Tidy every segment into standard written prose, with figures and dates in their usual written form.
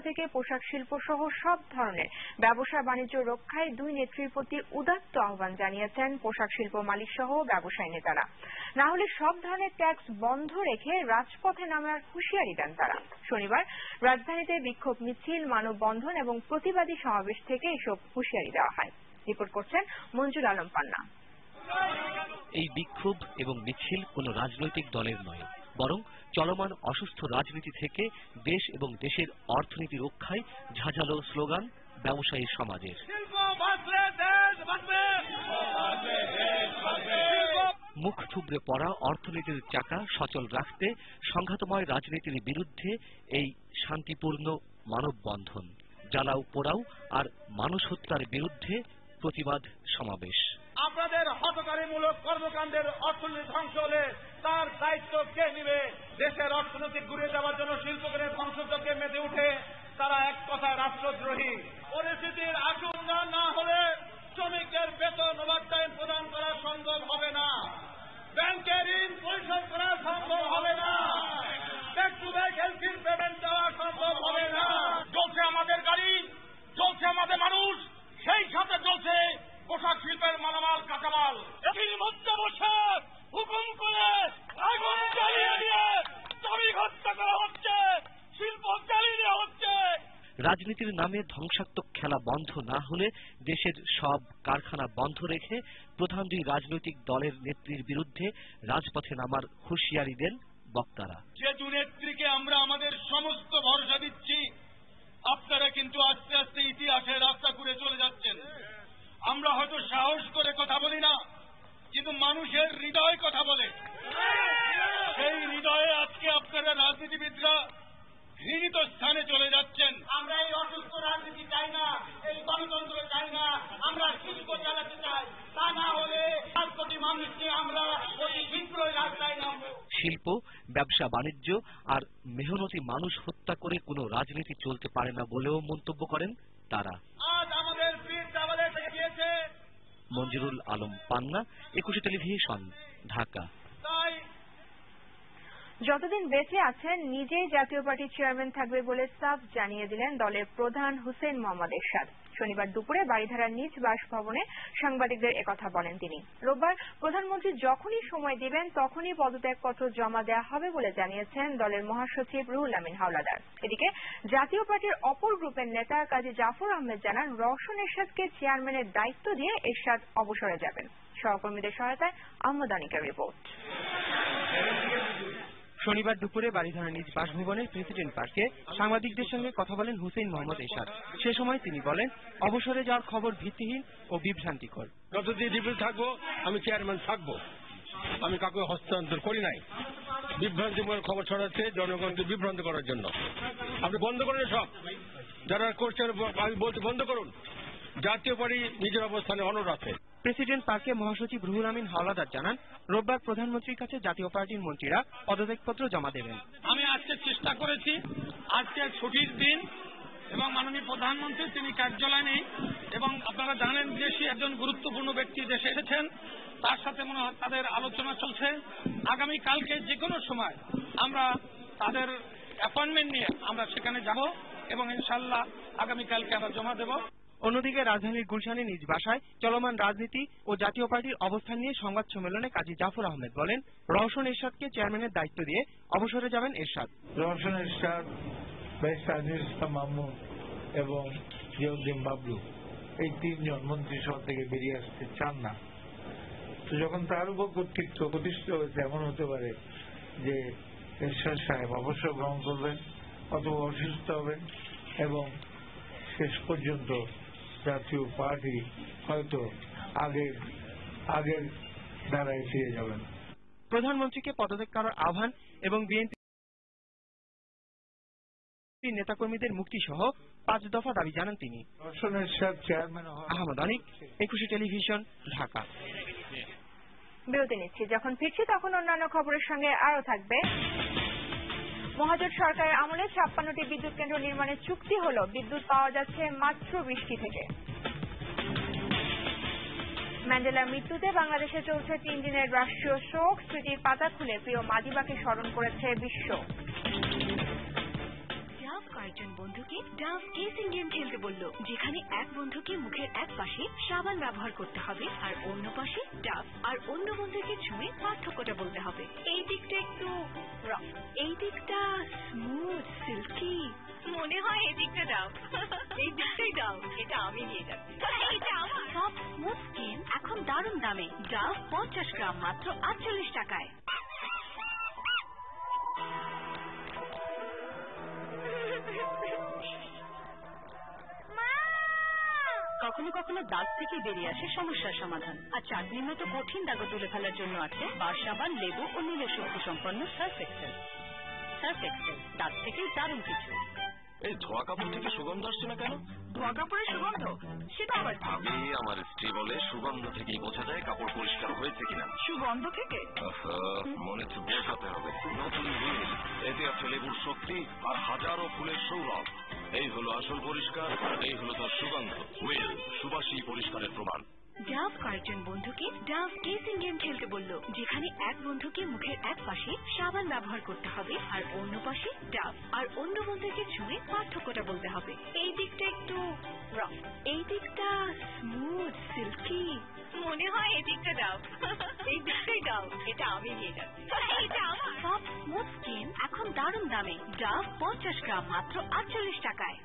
থেকে পোশাক শিল্প সহ সব ধরনের ব্যবসা বাণিজ্য রক্ষায় দুই নেত্রীর প্রতি উদাত্ত আহ্বান জানিয়েছেন পোশাক শিল্প মালিক সহ ব্যবসায়ী নেতারা। না হলে সব ধরনের ট্যাক্স বন্ধ রেখে রাজপথে নামার হুঁশিয়ারি দেন তারা। শনিবার রাজধানীতে বিক্ষোভ মিছিল, মানববন্ধন এবং প্রতিবাদী সমাবেশ থেকে এসব হুঁশিয়ারি দেওয়া হয়। রিপোর্ট করছেন মঞ্জুর আলম পান্না। এই বিক্ষোভ এবং মিছিল কোনো রাজনৈতিক দলের নয়, বরং চলমান অসুস্থ রাজনীতি থেকে দেশ এবং দেশের অর্থনীতি রক্ষায় ঝাঁঝালো স্লোগান ব্যবসায়ী সমাজের। মুখ থুবড়ে পড়া অর্থনীতির চাকা সচল রাখতে সংঘাতময় রাজনীতির বিরুদ্ধে এই শান্তিপূর্ণ মানববন্ধন, জ্বালাও পোড়াও আর মানুষ হত্যার বিরুদ্ধে প্রতিবাদ সমাবেশ। আপনাদের হঠকারীমূলক কর্মকাণ্ডের অর্থনীতি ধ্বংস হলে তার দায়িত্ব কে নিবে? দেশের অর্থনীতি ঘুরে যাওয়ার জন্য শিল্পকের ধ্বংসযজ্ঞে মেতে উঠে তারা এক কথায় রাষ্ট্রদ্রোহী। পরিস্থিতির আশঙ্কা না হলে শ্রমিকের বেতন ওভারটাইম প্রদান করা সম্ভব হবে না, ব্যাংকের ঋণ পরিশোধ করা সম্ভব হবে না, ব্যাক টু ব্যাক হেলথের পেমেন্ট দেওয়া সম্ভব হবে না। চলছে আমাদের গাড়ি, চলছে আমাদের মানুষ, সেই সাথে চলছে পোশাক শিল্পের মালামাল কাঁচামাল। এটির মধ্যে বসে হুকুম করে আগুন জ্বালিয়ে দিয়ে শ্রমিক হত্যা করা হচ্ছে, শিল্প জ্বালিয়ে দেওয়া হচ্ছে। রাজনীতির নামে ধ্বংসাত্মক খেলা বন্ধ না হলে দেশের সব কারখানা বন্ধ রেখে প্রধান দুই রাজনৈতিক দলের নেত্রীর বিরুদ্ধে রাজপথে নামার হুঁশিয়ারি দেন বক্তারা। যে দু নেত্রীকে আমরা আমাদের সমস্ত ভরসা দিচ্ছি, আপনারা কিন্তু আস্তে আস্তে ইতিহাসের রাস্তা ঘুরে চলে যাচ্ছেন। আমরা হয়তো সাহস করে কথা বলি না, কিন্তু মানুষের হৃদয় কথা বলে। সেই হৃদয়ে আজকে আপনারা রাজনীতিবিদরা ঘৃণিত স্থানে চলে যাচ্ছেন। আমরা এই অসুস্থ রাজনীতি চাই না, এই গণতন্ত্র চাই না, আমরা শিল্প চালাতে চাই। তা না হলে 7 কোটি মানুষকে আমরা অতি শীঘ্রই রাস্তায় নামবো। শিল্প, ব্যবসা বাণিজ্য আর মেহনতি মানুষ হত্যা করে কোনো রাজনীতি চলতে পারে না বলেও মন্তব্য করেন তারা। আজ আমাদের পীর দাওয়ালে থেকে গিয়েছে। মঞ্জুরুল আলম পান্না, 21 টেলিভিশন, ঢাকা। যতদিন বেঁচে আছেন নিজেই জাতীয় পার্টির চেয়ারম্যান থাকবে বলে সাফ জানিয়ে দিলেন দলের প্রধান হুসেইন মোহাম্মদ এরশাদ। শনিবার দুপুরে বারিধারার নিজ বাসভবনে সাংবাদিকদের একথা বলেন তিনি। রোববার প্রধানমন্ত্রী যখনই সময় দিবেন তখনই পদত্যাগপত্র জমা দেওয়া হবে বলে জানিয়েছেন দলের মহাসচিব রুহুল আমিন হাওলাদার। এদিকে জাতীয় পার্টির অপর গ্রুপের নেতা কাজী জাফর আহমেদ জানান, রওশন এরশাদকে চেয়ারম্যানের দায়িত্ব দিয়ে এরশাদ অবসরে যাবেন। সহকর্মীদের সহায়তায় আহমদ আনিকের রিপোর্ট। শনিবার দুপুরে বারিধারা নিজ বাসভবনের প্রেসিডেন্ট পার্কে সাংবাদিকদের সঙ্গে কথা বলেন হুসেইন মোহাম্মদ এরশাদ। সে সময় তিনি বলেন, অবসরে যাওয়ার খবর ভিত্তিহীন ও বিভ্রান্তিকর। যতদিন ডিপুটি থাকবো আমি চেয়ারম্যান থাকবো, আমি কাউকে হস্তান্তর করি নাই। বিভ্রান্তিমূলক খবর ছড়াচ্ছে জনগণকে বিভ্রান্ত করার জন্য। আপনি বন্ধ করুন সব, যারা করছেন আমি বলতে বন্ধ করুন। জাতীয় পার্টি নিজের অবস্থানে অনড় আছে। প্রেসিডেন্ট পার্কে মহাসচিব রুহুল আমিন হাওলাদার জানান, রোববার প্রধানমন্ত্রীর কাছে জাতীয় পার্টির মন্ত্রীরা পদত্যাগপত্র জমা দেবেন। আমি আজকে চেষ্টা করেছি, আজকে ছুটির দিন এবং মাননীয় প্রধানমন্ত্রী তিনি কার্যালয়ে নেই এবং আপনারা জানেন দেশে একজন গুরুত্বপূর্ণ ব্যক্তি দেশে এসেছেন, তার সাথে মনে হয় তাদের আলোচনা চলছে। আগামী কালকে যে কোনো সময় আমরা তাদের অ্যাপয়েন্টমেন্ট নিয়ে আমরা সেখানে যাব এবং ইনশাআল্লাহ আগামীকালকে আমরা জমা দেব। অন্যদিকে রাজধানীর গুলশানে নিজ বাসায় চলমান রাজনীতি ও জাতীয় পার্টির অবস্থান নিয়ে সংবাদ সম্মেলনে কাজী জাফর আহমেদ বলেন, রওশন এরশাদকে চেয়ারম্যানের দায়িত্ব দিয়ে অবসরে যাবেন এরশাদ। রওশন এরশাদ, ব্যারিস্টার আজিজুল ইসলাম মামুন এবং জিয়াউদ্দিন বাবলু এই 3 জন মন্ত্রিসভা থেকে বেরিয়ে আসতে চান না। তো যখন তার উপর কর্তৃত্ব প্রতিষ্ঠিত হয়েছে, এমন হতে পারে যে এরশাদ সাহেব অবসর গ্রহণ করবেন অথবা অসুস্থ হবেন এবং শেষ পর্যন্ত জাতীয় পার্টি হয়তো আগের ধারায় ফিরে যাবেন। প্রধানমন্ত্রীকে পদত্যাগ করার আহ্বান এবং বিএনপি নেতাকর্মীদের মুক্তি সহ 5 দফা দাবি জানান তিনি। রওশন এরশাদ চেয়ারম্যান। আহমদ আনিক, 21 টেলিভিশন, ঢাকা। বিরতি নিচ্ছি, যখন ফিরছি তখন অন্যান্য খবরের সঙ্গে আরো থাকবে। মহাজোট সরকারের আমলে 56টি বিদ্যুৎ কেন্দ্র নির্মাণের চুক্তি হলো, বিদ্যুৎ পাওয়া যাচ্ছে মাত্র বৃষ্টি থেকে। ম্যান্ডেলার মৃত্যুতে বাংলাদেশে চলছে 3 দিনের রাষ্ট্রীয় শোক, স্মৃতির পাতা খুলে প্রিয় মাদিবাকে স্মরণ করেছে বিশ্ব। কয়েকজন বন্ধুকে ডাভ কিসিং গেম খেলতে বলল, যেখানে এক বন্ধুকে মুখের এক পাশে সাবান ব্যবহার করতে হবে আর অন্য পাশে ডাভ, আর অন্য বন্ধুকে ছুঁয়ে পার্থক্যটা বলতে হবে। এই দিকটা একটু রাফ, এই দিকটা স্মুথ সিল্কি, মনে হয় এই দিকটা ডাভ, এই দিকটাই ডাভ, এটা আমি নিয়ে যাচ্ছি। সব স্মুথ স্কিন এখন দারুণ দামে। ডাভ 50 গ্রাম মাত্র 48 টাকায়। কখনো কখনো দাঁত থেকে বেরিয়ে আসে সমস্যার সমাধান, আর চাটনির মতো কঠিন দাগও তুলে ফেলার জন্য আছে বার সাবান, লেবু ও নীলের শক্তি সম্পন্ন সার্ফ এক্সেল। সার্ফ এক্সেল, দাঁত থেকেই দারুণ কিছু। এই ধোয়া কাপড় থেকে সুগন্ধ আসছে না কেন? ধোয়া কাপড়ের সুগন্ধ? সেটা আবার আমি আমার স্ত্রী বলে সুগন্ধ থেকেই বোঝা যায় কাপড় পরিষ্কার হয়েছে কিনা। সুগন্ধ থেকে? মনে তো বোঝাতে হবে। নতুন হুইল, এতে আছে লেবুর শক্তি আর হাজারো ফুলের সৌরভ। এই হলো আসল পরিষ্কার, এই হলো তার সুগন্ধ। হুইল, সুবাসী পরিষ্কারের প্রমাণ। ডাভ কয়েকজন বন্ধুকে ডাভ কিসিং গেম খেলতে বলল, যেখানে এক বন্ধুকে মুখের এক পাশে সাবান ব্যবহার করতে হবে আর অন্য পাশে ডাভ, আর অন্য বন্ধুকে ছুঁয়ে পার্থক্যটা বলতে হবে। এই দিকটা একটু রাফ, এই দিকটা স্মুথ সিল্কি, মনে হয় এই দিকটা ডাভ, এই দিকটাই ডাভ, এটা আমি নিয়ে যাচ্ছি। সব স্মুথ স্কিন এখন দারুণ দামে। ডাভ 50 গ্রাম মাত্র 48 টাকায়।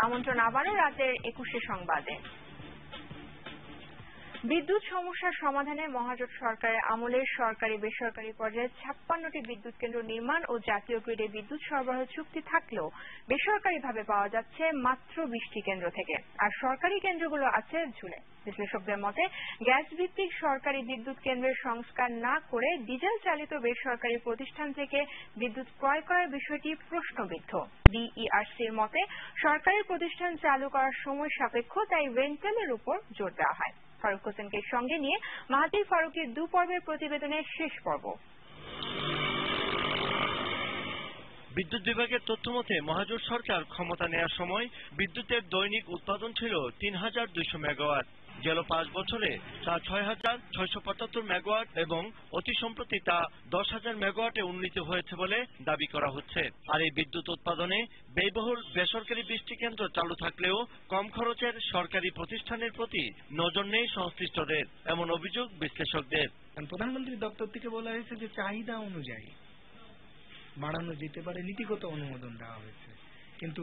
আমন্ত্রণ আবারও রাতের 21 সংবাদে। বিদ্যুৎ সমস্যার সমাধানে মহাজোট সরকারের আমলে সরকারি বেসরকারি পর্যায়ে 56টি বিদ্যুৎ কেন্দ্র নির্মাণ ও জাতীয় গ্রিডে বিদ্যুৎ সরবরাহ চুক্তি থাকলেও বেসরকারিভাবে পাওয়া যাচ্ছে মাত্র 20টি কেন্দ্র থেকে, আর সরকারি কেন্দ্রগুলো আছে ঝুলে। বিশ্লেষকদের মতে গ্যাস ভিত্তিক সরকারি বিদ্যুৎ কেন্দ্রের সংস্কার না করে ডিজেল চালিত বেসরকারি প্রতিষ্ঠান থেকে বিদ্যুৎ ক্রয় করার বিষয়টি প্রশ্নবিদ্ধ। বিইআরসির মতে সরকারি প্রতিষ্ঠান চালু করার সময় সাপেক্ষ, তাই রেন্টালের উপর জোর দেওয়া হয়। ফারুক হোসেনকে সঙ্গে নিয়ে মাহাতির ফারুকের 2 পর্বের প্রতিবেদনের শেষ পর্ব। বিদ্যুৎ বিভাগের তথ্য মতে মহাজোট সরকার ক্ষমতা নেওয়ার সময় বিদ্যুতের দৈনিক উৎপাদন ছিল 3200 মেগাওয়াট। গেল 5 বছরে তা 6675 মেগাওয়াট এবং অতি সম্প্রতি তা 10000 মেগাওয়াটে উন্নীত হয়েছে বলে দাবি করা হচ্ছে। আর এই বিদ্যুৎ উৎপাদনে ব্যয়বহুল বেসরকারি 20টি কেন্দ্র চালু থাকলেও কম খরচের সরকারি প্রতিষ্ঠানের প্রতি নজর নেই সংশ্লিষ্টদের, এমন অভিযোগ বিশ্লেষকদের। প্রধানমন্ত্রী দপ্তর থেকে বলা হয়েছে যে চাহিদা অনুযায়ী বাড়ানো যেতে পারে, নীতিগত অনুমোদন দেওয়া হয়েছে, কিন্তু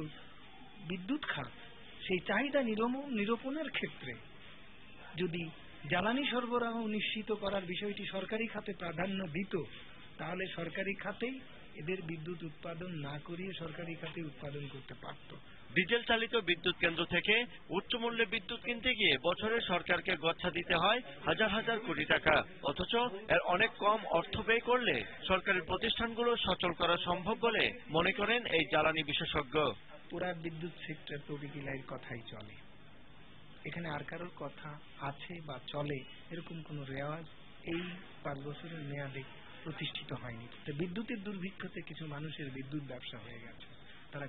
বিদ্যুৎ খাত সেই চাহিদা নিরূপণের ক্ষেত্রে যদি জ্বালানি সরবরাহ নিশ্চিত করার বিষয়টি সরকারি খাতে প্রাধান্য দিত, তাহলে সরকারি খাতেই এদের বিদ্যুৎ উৎপাদন না করিয়ে সরকারি খাতে উৎপাদন করতে পারত। ডিজেল চালিত বিদ্যুৎ কেন্দ্র থেকে উচ্চ মূল্যে বিদ্যুৎ কিনতে গিয়ে বছরে সরকারকে গচ্ছা দিতে হয় হাজার হাজার কোটি টাকা, অথচ এর অনেক কম অর্থ ব্যয় করলে সরকারি প্রতিষ্ঠানগুলো সচল করা সম্ভব বলে মনে করেন এই জ্বালানি বিশেষজ্ঞ। পুরা বিদ্যুৎ সেক্টর প্রকৃতির কথাই চলে, এখানে আর কারোর কথা আছে বা চলে এরকম কোন রেওয়াজ এই 5 বছরের মেয়াদে প্রতিষ্ঠিত হয়নি। বিদ্যুতের দুর্ভিক্ষতে কিছু মানুষের বিদ্যুৎ ব্যবসা হয়ে গেছে, তারা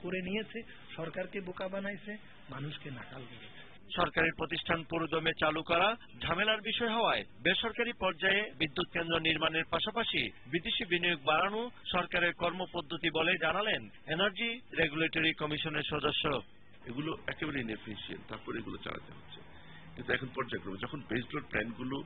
করে নিয়েছে, সরকারকে বোকা বানাইছে, মানুষকে নাকাল করেছে। সরকারি প্রতিষ্ঠান পুরোদমে চালু করা ঝামেলার বিষয় হওয়ায় বেসরকারি পর্যায়ে বিদ্যুৎ কেন্দ্র নির্মাণের পাশাপাশি বিদেশি বিনিয়োগ বাড়ানো সরকারের কর্মপদ্ধতি বলে জানালেন এনার্জি রেগুলেটরি কমিশনের সদস্য। এগুলো একেবারে ইনএফিশিয়েন্ট, তারপরে এগুলো চালাতে হচ্ছে। কিন্তু এখন পর্যায়ক্রমে যখন বেসড প্ল্যানগুলো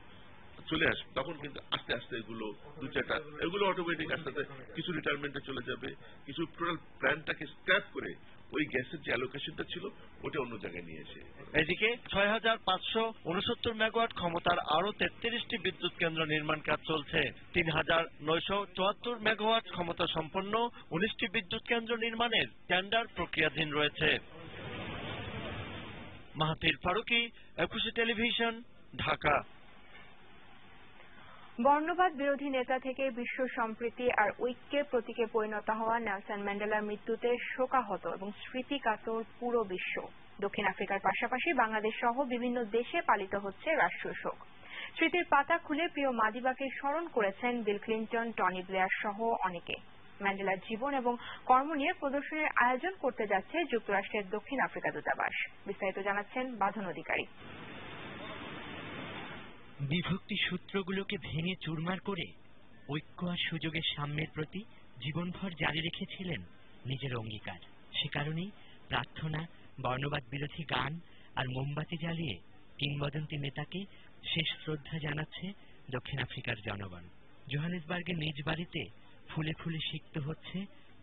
চলে আসবে তখন কিন্তু আস্তে আস্তে এগুলো 2-4টা এগুলো অটোমেটিক আস্তে আস্তে কিছু রিটায়ারমেন্টে চলে যাবে, কিছু টোটাল প্ল্যানটাকে স্ক্র্যাপ করে ওই গ্যাসের যে অ্যালোকেশনটা ছিল ওটা অন্য জায়গায় নিয়ে এসে। এদিকে 6569 মেগাওয়াট ক্ষমতার আরো 33টি বিদ্যুৎ কেন্দ্র নির্মাণ কাজ চলছে। 3974 মেগাওয়াট ক্ষমতা সম্পন্ন 19টি বিদ্যুৎ কেন্দ্র নির্মাণের টেন্ডার প্রক্রিয়াধীন রয়েছে। মাহাতির ফারুকি, 21 টেলিভিশন, ঢাকা। বর্ণবাদ বিরোধী নেতা থেকে বিশ্ব সম্প্রীতি আর ঐক্যের প্রতীকে পরিণত হওয়া নেলসন ম্যান্ডেলার মৃত্যুতে শোকাহত এবং স্মৃতিকাতর পুরো বিশ্ব। দক্ষিণ আফ্রিকার পাশাপাশি বাংলাদেশ সহ বিভিন্ন দেশে পালিত হচ্ছে রাষ্ট্রীয় শোক। স্মৃতির পাতা খুলে প্রিয় মাদিবাকে স্মরণ করেছেন বিল ক্লিন্টন, টনি ব্লেয়ার সহ অনেকে। ম্যান্ডেলার জীবন এবং কর্ম নিয়ে প্রদর্শনীর আয়োজন করতে যাচ্ছে যুক্তরাষ্ট্রের দক্ষিণ আফ্রিকা দূতাবাস। বিস্তারিত জানাচ্ছেন বাঁধন অধিকারী। বিভক্তি সূত্রগুলোকে ভেঙে চুরমার করে ঐক্য আর সুযোগের সাম্যের প্রতি জীবনভর জারি রেখেছিলেন নিজের অঙ্গীকার। সে কারণেই প্রার্থনা, বর্ণবাদ বিরোধী গান আর মোমবাতি জ্বালিয়ে কিংবদন্তি নেতাকে শেষ শ্রদ্ধা জানাচ্ছে দক্ষিণ আফ্রিকার জনগণ। জোহানেসবার্গের নিজ বাড়িতে ফুলে ফুলে সিক্ত হচ্ছে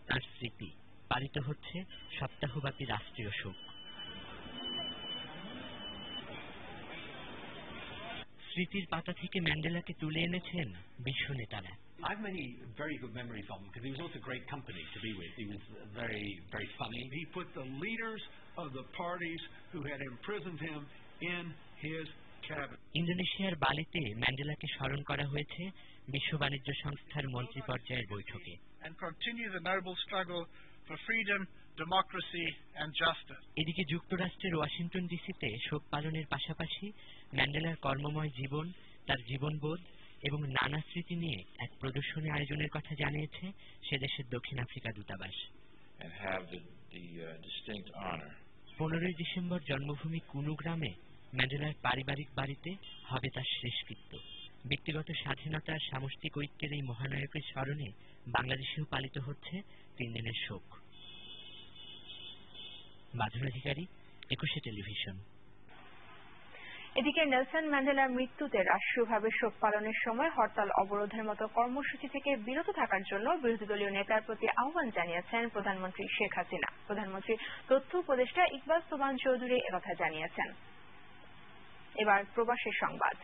তাঁর স্মৃতি, পালিত হচ্ছে সপ্তাহব্যাপী রাষ্ট্রীয় শোক। স্মৃতির পাতা থেকে ম্যান্ডেলাকে তুলে এনেছেন বিশ্ব নেতারা। I have many very good memories of him because he was also great company to be with. He was very, very funny. He put the leaders of the parties who had imprisoned him in his cabinet. ইন্দোনেশিয়ার বালিতে ম্যান্ডেলাকে স্মরণ করা হয়েছে বিশ্ব বাণিজ্য সংস্থার মন্ত্রী পর্যায়ের বৈঠকে। And continue the noble struggle for freedom, democracy and justice. এদিকে যুক্তরাষ্ট্রের ওয়াশিংটন ডিসিতে শোক পালনের পাশাপাশি ম্যান্ডেলার কর্মময় জীবন, তার জীবনবোধ এবং নানা স্মৃতি নিয়ে এক প্রদর্শনী আয়োজনের কথা জানিয়েছে সে দেশের দক্ষিণ আফ্রিকা দূতাবাস। 15 ডিসেম্বর জন্মভূমি কুনু গ্রামে ম্যান্ডেলার পারিবারিক বাড়িতে হবে তার শেষকৃত্য। ব্যক্তিগত স্বাধীনতা, সামষ্টিক ঐক্যের এই মহানায়কের স্মরণে বাংলাদেশেও পালিত হচ্ছে 3 দিনের শোক। বাঁধন অধিকারী, 21 টেলিভিশন। এদিকে নেলসন ম্যান্ডেলার মৃত্যুতে রাষ্ট্রীয়ভাবে শোক পালনের সময় হরতাল, অবরোধের মতো কর্মসূচি থেকে বিরত থাকার জন্য বিরোধী দলীয় নেতার প্রতি আহ্বান জানিয়েছেন প্রধানমন্ত্রী শেখ হাসিনা। প্রধানমন্ত্রীর তথ্য উপদেষ্টা ইকবাল সোবহান চৌধুরী একথা জানিয়েছেন। এবার প্রবাসের সংবাদ।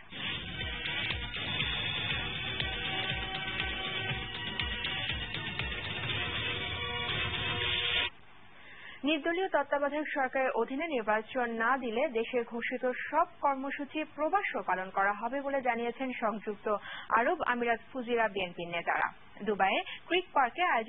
নির্দলীয় তত্ত্বাবধায়ক সরকারের অধীনে নির্বাচন না দিলে দেশের ঘোষিত সব কর্মসূচি প্রবাসেও পালন করা হবে বলে জানিয়েছেন সংযুক্ত আরব আমিরাত ফুজিরা বিএনপির নেতারা। দুবাইয়ে ক্রিক পার্কে আয়োজিত